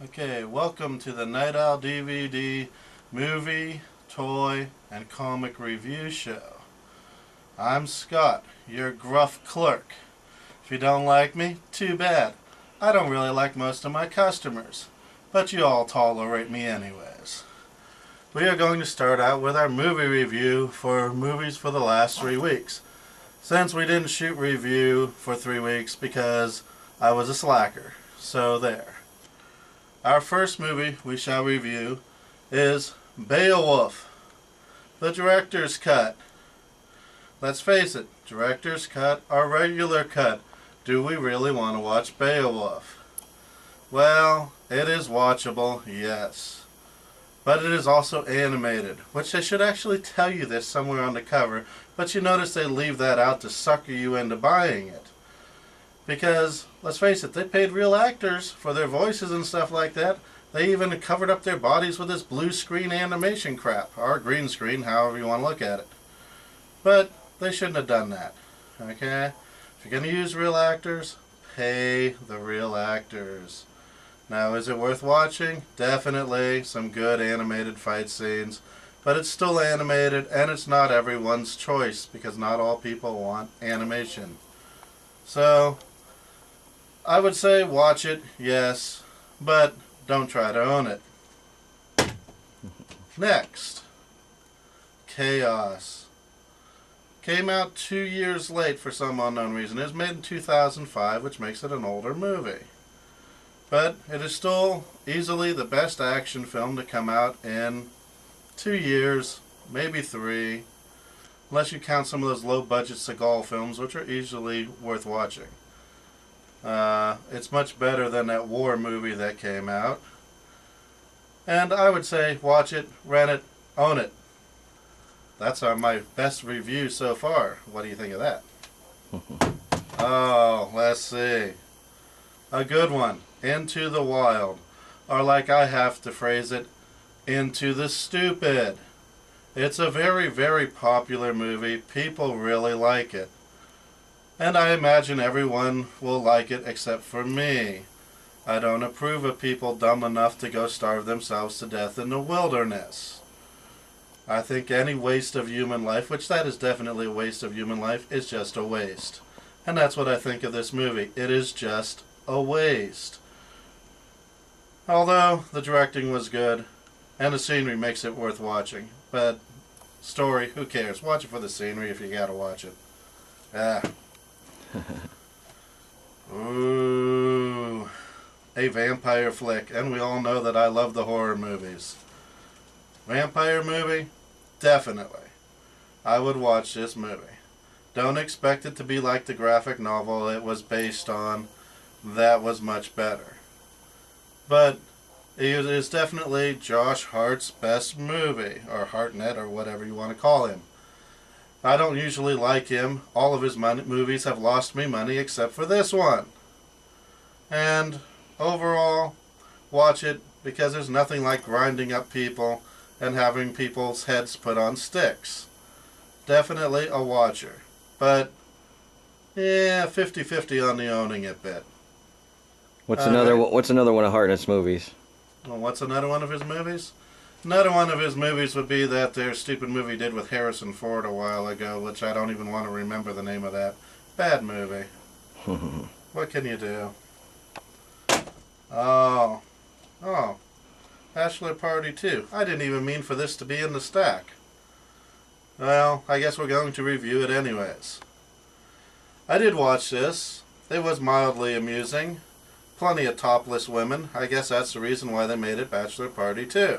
Okay, welcome to the Night Owl DVD movie, toy, and comic review show. I'm Scott, your gruff clerk. If you don't like me, too bad. I don't really like most of my customers, but you all tolerate me anyways. We are going to start out with our movie review for movies for the last 3 weeks. Since we didn't shoot review for 3 weeks because I was a slacker, so there. Our first movie we shall review is Beowulf, the director's cut. Let's face it, director's cut or regular cut, do we really want to watch Beowulf? Well, it is watchable, yes. But it is also animated, which they should actually tell you this somewhere on the cover, but you notice they leave that out to sucker you into buying it. Because, let's face it, they paid real actors for their voices and stuff like that. They even covered up their bodies with this blue screen animation crap, or green screen, however you want to look at it. But they shouldn't have done that, okay? If you're going to use real actors, pay the real actors. Now, is it worth watching? Definitely. Some good animated fight scenes. But it's still animated, and it's not everyone's choice, because not all people want animation. So, I would say watch it, yes, but don't try to own it. Next, Chaos. Came out 2 years late for some unknown reason. It was made in 2005, which makes it an older movie. But it is still easily the best action film to come out in 2 years, maybe 3, unless you count some of those low-budget Seagal films, which are easily worth watching. It's much better than that war movie that came out. And I would say watch it, rent it, own it. That's my best review so far. What do you think of that? Oh, let's see. A good one. Into the Wild. Or like I have to phrase it, Into the Stupid. It's a very, very popular movie. People really like it. And I imagine everyone will like it except for me. I don't approve of people dumb enough to go starve themselves to death in the wilderness. I think any waste of human life, which that is definitely a waste of human life, is just a waste. And that's what I think of this movie. It is just a waste. Although the directing was good, and the scenery makes it worth watching. But story, who cares? Watch it for the scenery if you gotta watch it. Ah. Ooh, a vampire flick, and we all know that I love the horror movies. Vampire movie? Definitely. I would watch this movie. Don't expect it to be like the graphic novel it was based on. That was much better. But it is definitely Josh Hart's best movie, or Hartnett, or whatever you want to call him. I don't usually like him. All of his movies have lost me money except for this one. And overall, watch it because there's nothing like grinding up people and having people's heads put on sticks. Definitely a watcher. But, yeah, 50-50 on the owning it bit. What's another one of Hartnett's movies? Well, what's another one of his movies? Another one of his movies would be that their stupid movie did with Harrison Ford a while ago, which I don't even want to remember the name of that. Bad movie. What can you do? Oh. Bachelor Party 2. I didn't even mean for this to be in the stack. Well, I guess we're going to review it anyways. I did watch this. It was mildly amusing. Plenty of topless women. I guess that's the reason why they made it Bachelor Party 2.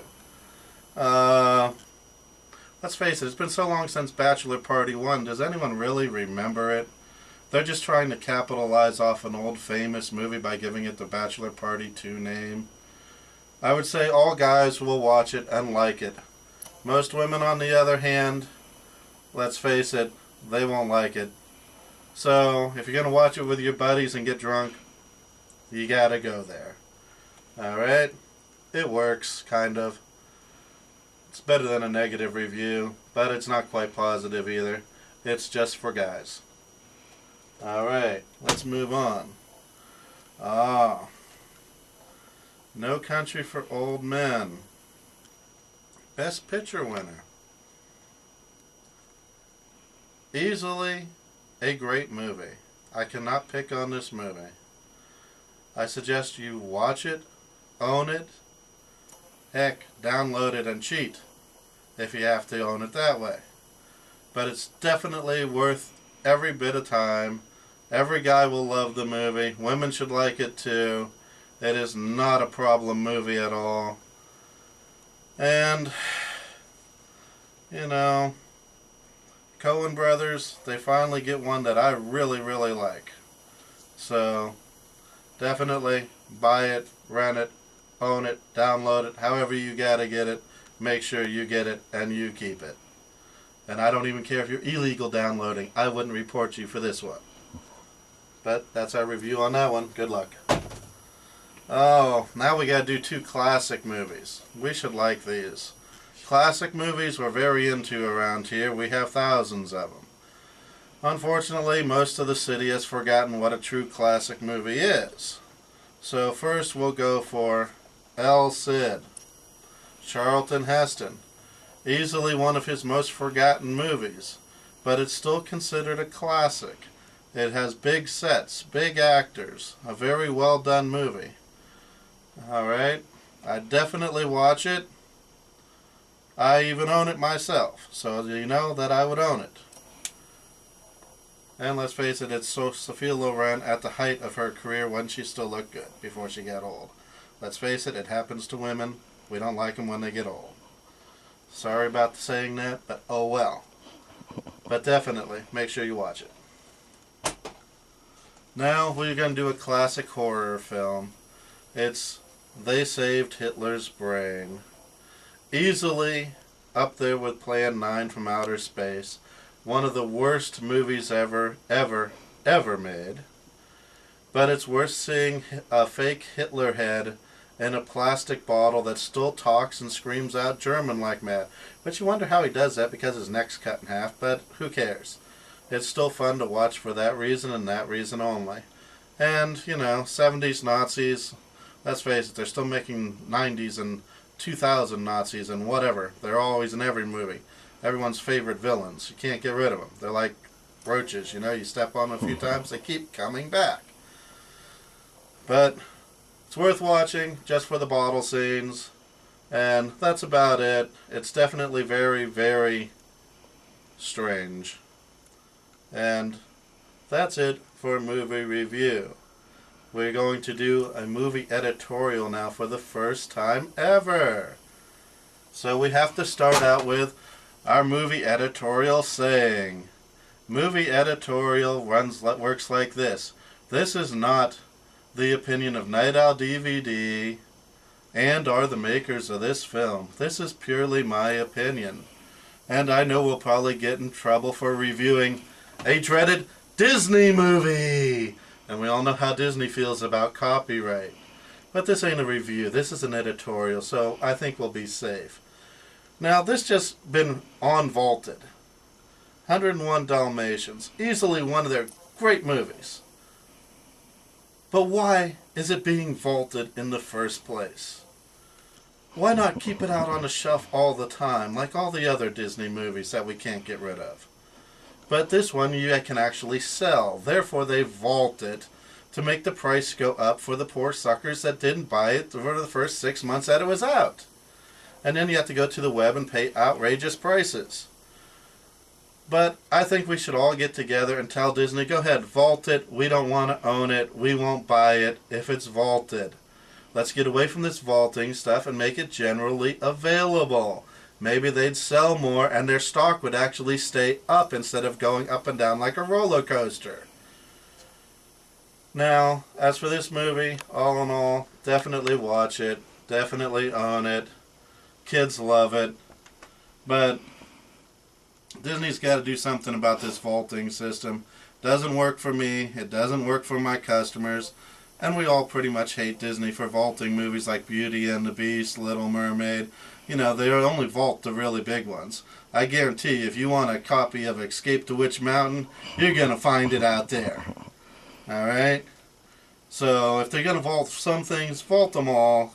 Let's face it, it's been so long since Bachelor Party 1, does anyone really remember it? They're just trying to capitalize off an old famous movie by giving it the Bachelor Party 2 name. I would say all guys will watch it and like it. Most women, on the other hand, let's face it, they won't like it. So, if you're going to watch it with your buddies and get drunk, you gotta go there. Alright? It works, kind of. It's better than a negative review, but it's not quite positive either. It's just for guys. Alright, let's move on. No Country for Old Men. Best Picture winner. Easily a great movie. I cannot pick on this movie. I suggest you watch it, own it, heck, download it and cheat if you have to own it that way. But it's definitely worth every bit of time. Every guy will love the movie. Women should like it too. It is not a problem movie at all. And, you know, Coen Brothers, they finally get one that I really, really like. So, definitely buy it, rent it, own it, download it, however you gotta get it. Make sure you get it and you keep it. And I don't even care if you're illegal downloading. I wouldn't report you for this one. But that's our review on that one. Good luck. Oh, now we gotta do 2 classic movies. We should like these. Classic movies we're very into around here. We have thousands of them. Unfortunately, most of the city has forgotten what a true classic movie is. So first we'll go for El Cid. Charlton Heston. Easily one of his most forgotten movies, but it's still considered a classic. It has big sets, big actors, a very well done movie. Alright, I definitely watch it. I even own it myself, so you know that I would own it. And let's face it, it's Sophia Loren at the height of her career when she still looked good, before she got old. Let's face it, it happens to women. We don't like them when they get old. Sorry about saying that, but oh well. But definitely, make sure you watch it. Now, we're going to do a classic horror film. It's They Saved Hitler's Brain. Easily up there with Plan 9 from Outer Space. One of the worst movies ever made. But it's worth seeing a fake Hitler head in a plastic bottle that still talks and screams out German like mad. But you wonder how he does that because his neck's cut in half, but who cares? It's still fun to watch for that reason and that reason only. And, you know, 70s Nazis, let's face it, they're still making 90s and 2000 Nazis and whatever. They're always in every movie. Everyone's favorite villains. You can't get rid of them. They're like roaches, you know, you step on them a few times, they keep coming back. But it's worth watching just for the bottle scenes, and that's about it. It's definitely very, very strange. And that's it for movie review. We're going to do a movie editorial now for the first time ever. So we have to start out with our movie editorial saying. Movie editorial works like this. This is not the opinion of Night Owl DVD and are the makers of this film. This is purely my opinion. And I know we'll probably get in trouble for reviewing a dreaded Disney movie. And we all know how Disney feels about copyright. But this ain't a review. This is an editorial, so I think we'll be safe. Now, this just been on-vaulted. 101 Dalmatians. Easily one of their great movies. But why is it being vaulted in the first place? Why not keep it out on the shelf all the time, like all the other Disney movies that we can't get rid of? But this one you can actually sell. Therefore, they vault it to make the price go up for the poor suckers that didn't buy it for the first 6 months that it was out. And then you have to go to the web and pay outrageous prices. But I think we should all get together and tell Disney, go ahead, vault it. We don't want to own it. We won't buy it if it's vaulted. Let's get away from this vaulting stuff and make it generally available. Maybe they'd sell more and their stock would actually stay up instead of going up and down like a roller coaster. Now, as for this movie, all in all, definitely watch it. Definitely own it. Kids love it. But Disney's got to do something about this vaulting system. Doesn't work for me. It doesn't work for my customers. And we all pretty much hate Disney for vaulting movies like Beauty and the Beast, Little Mermaid. You know, they only vault the really big ones. I guarantee you, if you want a copy of Escape to Witch Mountain, you're going to find it out there. Alright? So, if they're going to vault some things, vault them all.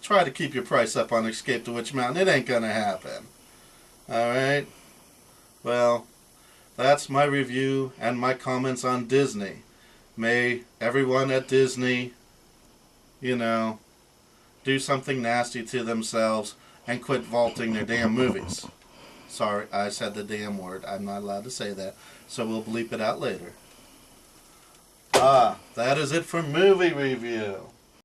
try to keep your price up on Escape to Witch Mountain. It ain't gonna happen. Alright? Well, that's my review and my comments on Disney. May everyone at Disney, you know, do something nasty to themselves and quit vaulting their damn movies. Sorry, I said the damn word. I'm not allowed to say that, so we'll bleep it out later. That is it for movie review.